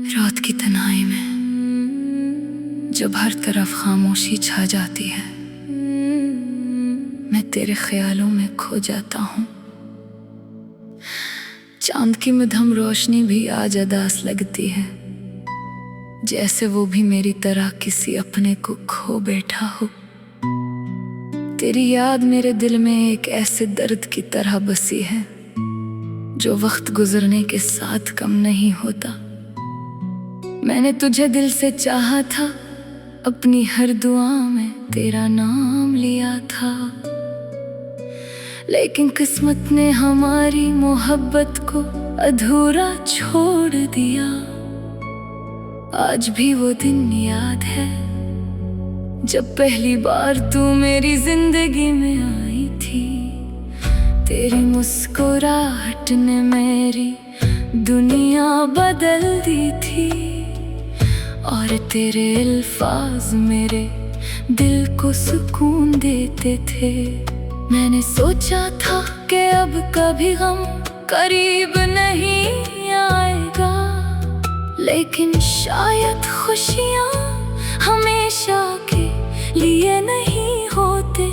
रात की तन्हाई में जब हर तरफ खामोशी छा जाती है, मैं तेरे ख्यालों में खो जाता हूँ। चांद की मध्यम रोशनी भी आज अदास लगती है, जैसे वो भी मेरी तरह किसी अपने को खो बैठा हो। तेरी याद मेरे दिल में एक ऐसे दर्द की तरह बसी है जो वक्त गुजरने के साथ कम नहीं होता। मैंने तुझे दिल से चाहा था, अपनी हर दुआ में तेरा नाम लिया था, लेकिन किस्मत ने हमारी मोहब्बत को अधूरा छोड़ दिया। आज भी वो दिन याद है जब पहली बार तू मेरी जिंदगी में आई थी। तेरी मुस्कुराहट ने मेरी दुनिया बदल दी थी, और तेरे अल्फाज मेरे दिल को सुकून देते थे। मैंने सोचा था कि अब कभी गम करीब नहीं आएगा, लेकिन शायद खुशियाँ हमेशा के लिए नहीं होते।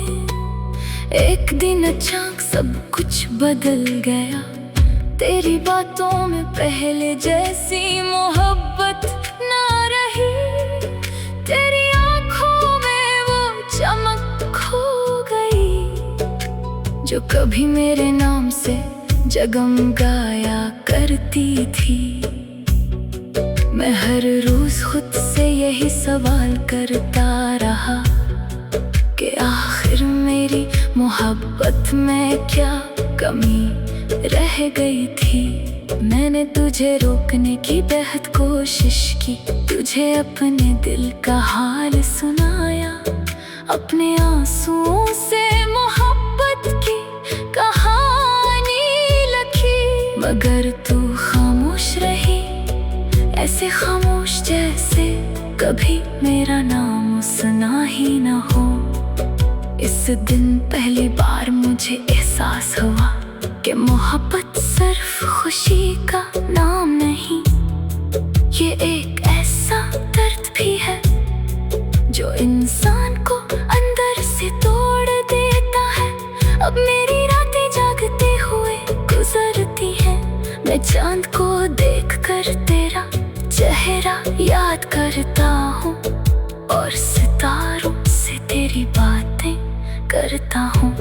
एक दिन अचानक सब कुछ बदल गया, तेरी बातों में पहले जैसी मोहब्बत ना रही। तेरी आंखों में वो चमक खो गई जो कभी मेरे नाम से जगमगाया करती थी। मैं हर रोज खुद से यही सवाल करता रहा कि आखिर मेरी मोहब्बत में क्या कमी रह गई थी। मैंने तुझे रोकने की बेहद कोशिश की, तुझे अपने दिल का हाल सुनाया, अपने आंसुओं से मोहब्बत की कहानी लिखी। मगर तू खामोश रही, ऐसे खामोश जैसे कभी मेरा नाम सुना ही न हो। इस दिन पहली बार मुझे एहसास हुआ कि मोहब्बत सिर्फ खुशी का नाम नहीं, ये एक ऐसा दर्द भी है जो इंसान को अंदर से तोड़ देता है। अब मेरी रातें जागते हुए गुजरती हैं, मैं चांद को देखकर तेरा चेहरा याद करता हूँ, और सितारों से तेरी बातें करता हूँ,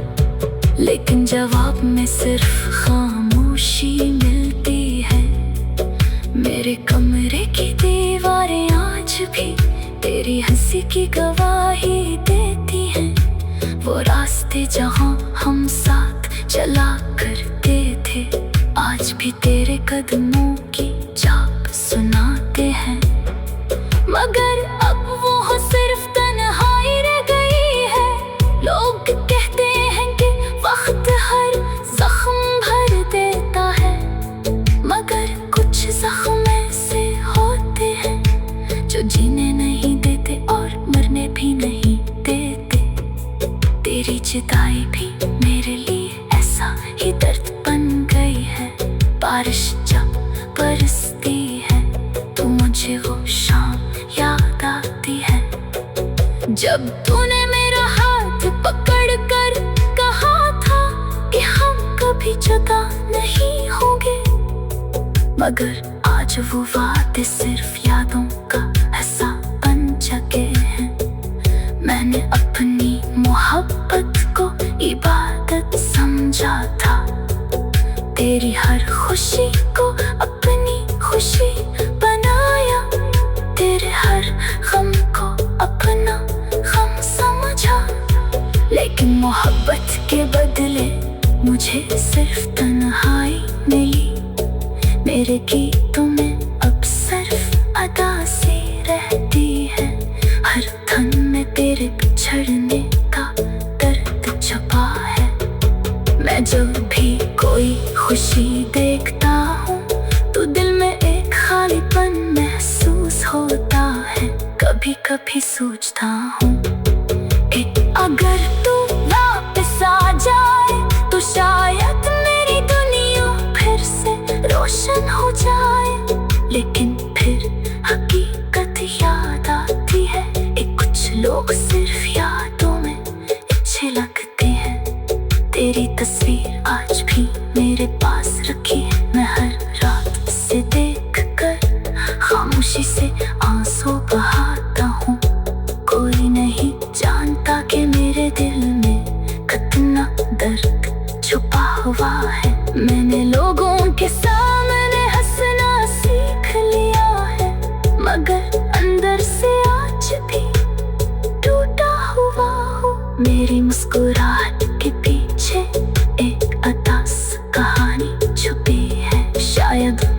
लेकिन जवाब में सिर्फ खामोशी मिलती है। मेरे कमरे की दीवारें आज भी तेरी हंसी की गवाही देती हैं। वो रास्ते जहाँ हम साथ चला करते थे, आज भी तेरे कदमों की छाप सुनाते हैं। मगर अब वो सिर्फ तन्हाई रह गई है। लोग कहते हैं कि वक्त हर जख्म भर देता है, मगर कुछ जख्म ऐसे होते हैं जो जीने नहीं देते और मरने भी नहीं देते। तेरी जुदाई भी मेरे लिए ऐसा ही दर्द बन गई है। बारिश जब बरसती है तो मुझे वो शाम याद आती है, जब तूने मेरा हाथ पकड़ कर कहा था कि हम कभी जुदा नहीं होंगे। मगर आज वो वादे सिर्फ यादों का हिस्सा बन चुके हैं। मैंने अपनी मोहब्बत को इबादत समझा था, तेरी हर खुशी को अपनी खुशी बनाया, तेरे हर गम को अपना गम समझा। लेकिन मोहब्बत के बदले मुझे सिर्फ तन्हाई मिली। मेरे गीतों में अब सिर्फ अदा सी रहती है, हर धन में तेरे बिछड़ने का दर्द छुपा है। मैं जब भी कोई खुशी देखता हूँ तो दिल में एक खालीपन महसूस होता है। कभी कभी सोचता हूँ कि अगर तू वापस आ जाए तो शायद मेरी दुनिया फिर से रोशन हो जाए, लेकिन फिर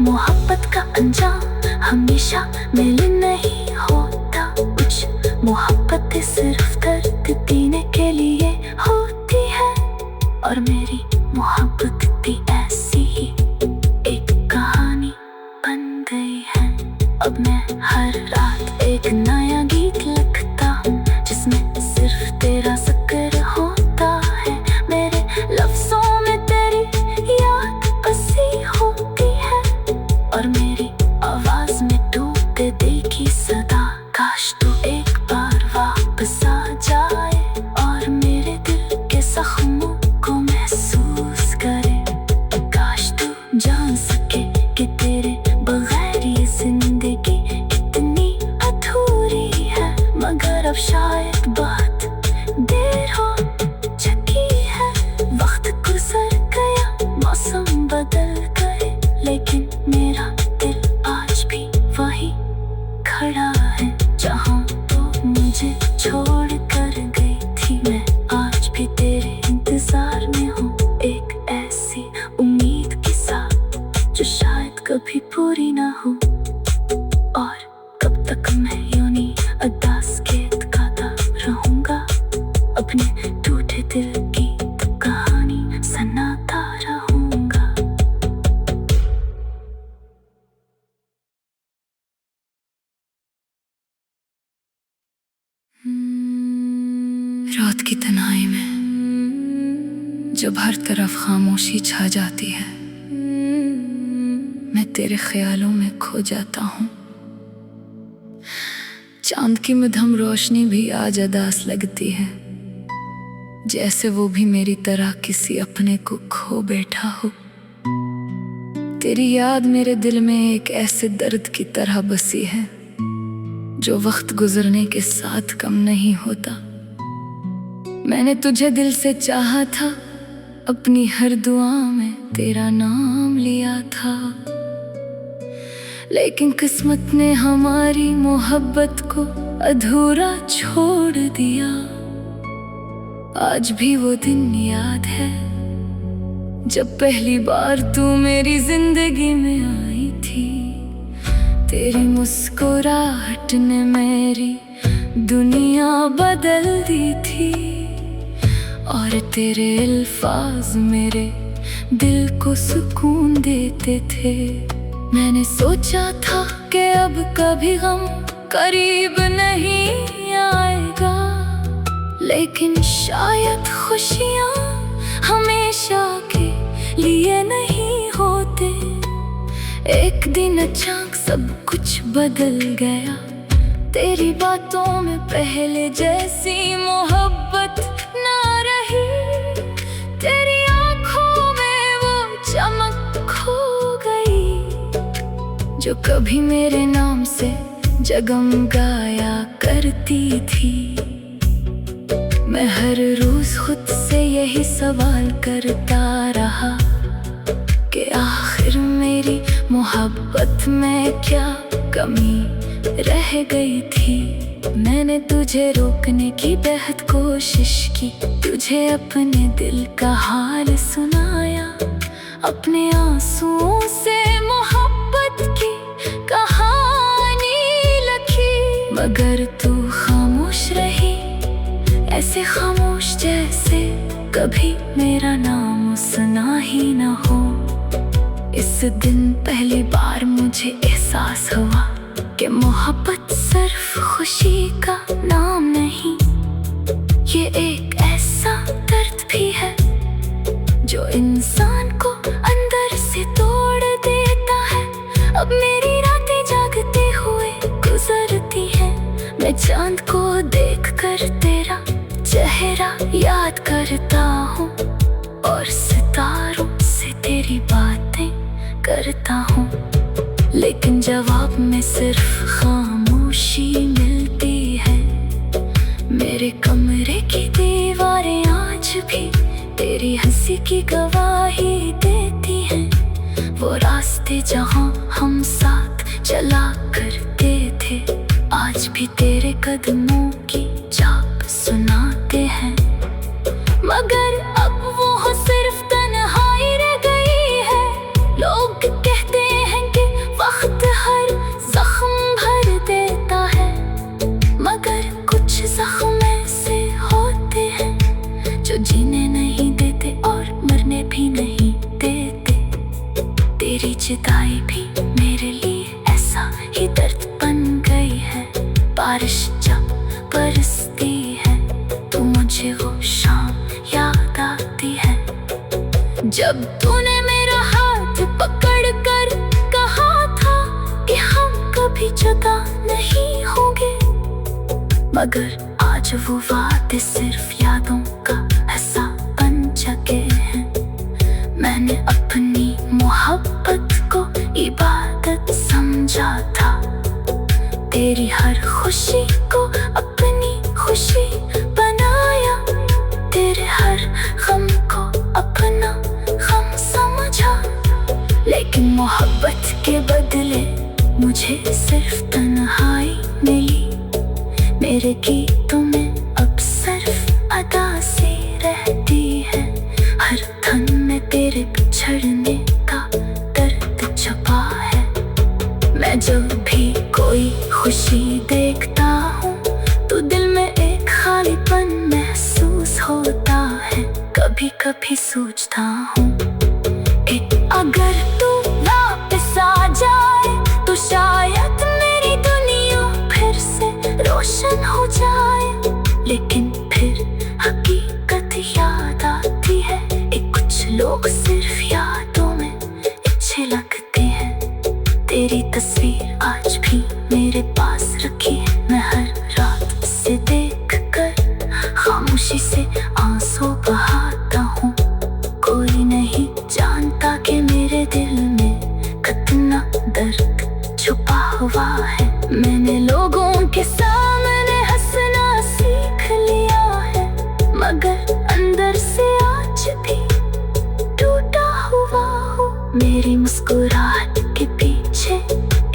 मोहब्बत का अंजाम हमेशा मिल नहीं होता। कुछ मोहब्बतें सिर्फ दर्द देने के लिए होती है, और मेरी मोहब्बत भी ऐसी ही एक कहानी बन गई है। अब मैं हर रात एक नया गीत लिखता हूँ, जिसमें सिर्फ तेरा जिक्र होता है। मेरे लफ्जों में तेरी याद बसी होती है, और मेरी आवाज में टूटे दिल की सदा। काश तू एक बार वापस आ जाए और मेरे दिल के जख्मों को महसूस करे। काश तू जान सके कि तेरे बगैर ये जिंदगी कितनी अधूरी है। मगर अब शायद बात देर हो चुकी है। वक्त गुजर गया, मौसम बदल गए, लेकिन मेरा दिल आज भी वही खड़ा है जहाँ तो मुझे छोड़ कर गई थी। मैं आज भी तेरे इंतजार में हूँ, एक ऐसी उम्मीद के साथ जो शायद कभी पूरी ना हो। और कब तक मैं यूं ही अरदास गीत गाता रहूंगा, अपने टूटे दिल की कहानी सुनाता रहूंगा। रात की तन्हाई में जब हर तरफ खामोशी छा जाती है, मैं तेरे ख्यालों में खो जाता हूँ। चांद की मध्यम रोशनी भी आज अदास लगती है, जैसे वो भी मेरी तरह किसी अपने को खो बैठा हो। तेरी याद मेरे दिल में एक ऐसे दर्द की तरह बसी है, जो वक्त गुजरने के साथ कम नहीं होता। मैंने तुझे दिल से चाहा था, अपनी हर दुआ में तेरा नाम लिया था, लेकिन किस्मत ने हमारी मोहब्बत को अधूरा छोड़ दिया। आज भी वो दिन याद है जब पहली बार तू मेरी जिंदगी में आई थी। तेरी मुस्कुराहट ने मेरी दुनिया बदल दी थी, और तेरे अल्फाज मेरे दिल को सुकून देते थे। मैंने सोचा था कि अब कभी गम करीब नहीं आएगा, लेकिन शायद खुशियाँ हमेशा के लिए नहीं होते। एक दिन अचानक सब कुछ बदल गया, तेरी बातों में पहले जैसी मोहब्बत ना रही। तेरी आँखों में वो चमक खो गई, जो कभी मेरे नाम से जगमगाया करती थी। मैं हर रोज खुद से यही सवाल करता रहा कि आखिर मेरी मोहब्बत में क्या कमी रह गई थी। मैंने तुझे रोकने की बेहद कोशिश की, तुझे अपने दिल का हाल सुनाया, अपने आंसुओं से मोहब्बत की कहानी लिखी। मगर तू खामोश रही, ऐसे खामोश जैसे कभी मेरा नाम सुना ही न हो। इस दिन पहली बार मुझे एहसास हुआ कि मोहब्बत सिर्फ खुशी का नाम नहीं, ये एक ऐसा दर्द भी है जो इंसान को अंदर से तोड़ देता है। अब मेरी रातें जागते हुए गुजरती है, मैं चांद को देखकर तेरा चेहरा याद करता हूँ, और सितारों से तेरी बातें करता हूँ। लेकिन जवाब में सिर्फ खामोशी मिलती है। मेरे कमरे की दीवारें आज भी तेरी हंसी की गवाही देती हैं। वो रास्ते जहाँ हम साथ चला करते थे, आज भी तेरे कदमों की छाप सुनाते हैं। मगर अब वो सिर्फ तन्हाई रह गई है। लोग कहते हैं बारिश जब बरसती है तो मुझे वो शाम याद आती है, जब तूने मेरा हाथ पकड़ कर कहा था कि हम कभी जुदा नहीं होंगे। मगर आज वो वादे सिर्फ यादों का हिस्सा बन चुके हैं। मैंने अपनी मोहब्बत को इबादत समझा था, तेरी हर खुशी को अपनी खुशी बनाया, तेरे हर गम को अपना गम समझा। लेकिन मोहब्बत के बदले मुझे सिर्फ तन्हाई मिली। मेरे गीतों में अब सिर्फ अदा सी रहती है, हर धन में तेरे बिछड़ने का दर्द छुपा है। मैं जब भी कोई खुशी देखता हूँ तो दिल में एक खालीपन महसूस होता है। कभी कभी सोचता हूँ कि अगर तू वापस आ जाए तो शायद मेरी दुनिया फिर से रोशन हो जाए। लेकिन फिर हकीकत याद आती है, कुछ लोग सिर्फ यादों में अच्छे लगते हैं। तेरी तस्वीर आज भी मेरे पास रखी है, मैं हर रात से देख कर खामोशी से आंसू बहाता हूँ। कोई नहीं जानता कि मेरे दिल में कितना दर्द छुपा हुआ है। मैंने लोगों के सामने हंसना सीख लिया है, मगर अंदर से आज भी टूटा हुआ हूँ। मेरी मुस्कुराहट के पीछे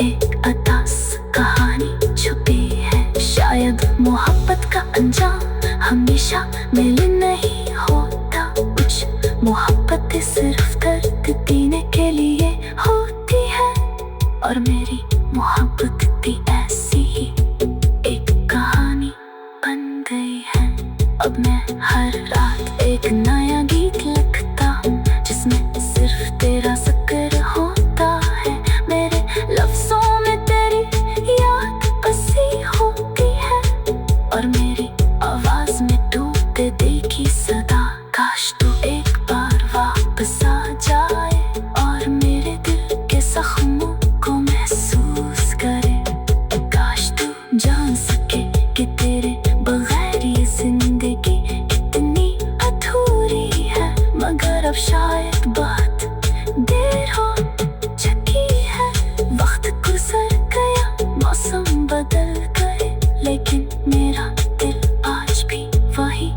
एक अदास कहानी छुपी है। शायद मोहब्बत का अंजाम हमेशा मिल नहीं होता, कुछ मोहब्बतें सिर्फ दर्द देने के लिए होती है। और मेरी मोहब्बत भी ऐसी ही एक कहानी बन गई है। अब मैं हर रात एक नया गीत लिखता हूँ, जिसमें सिर्फ तेरा जिक्र होता है। मेरे लफ्जों में तेरी याद बसी होती है, और मेरी आवाज में डूबते दिल की सदा। काश तू एक बार वापस आ जाए और मेरे दिल के जख्मों को महसूस करे। काश तू जान सके कि तेरे बगैर ये जिंदगी कितनी अधूरी है। मगर अब शायद बहुत देर हो चुकी है, वक्त गुजर गया, मौसम बदल गए, लेकिन मेरा दिल आज भी वही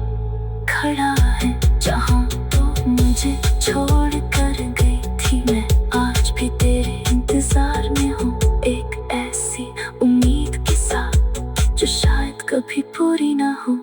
खड़ा है जहाँ तो मुझे छोड़ कर गई थी। मैं आज भी तेरे इंतजार में हूँ, एक ऐसी उम्मीद के साथ जो शायद कभी पूरी ना हो।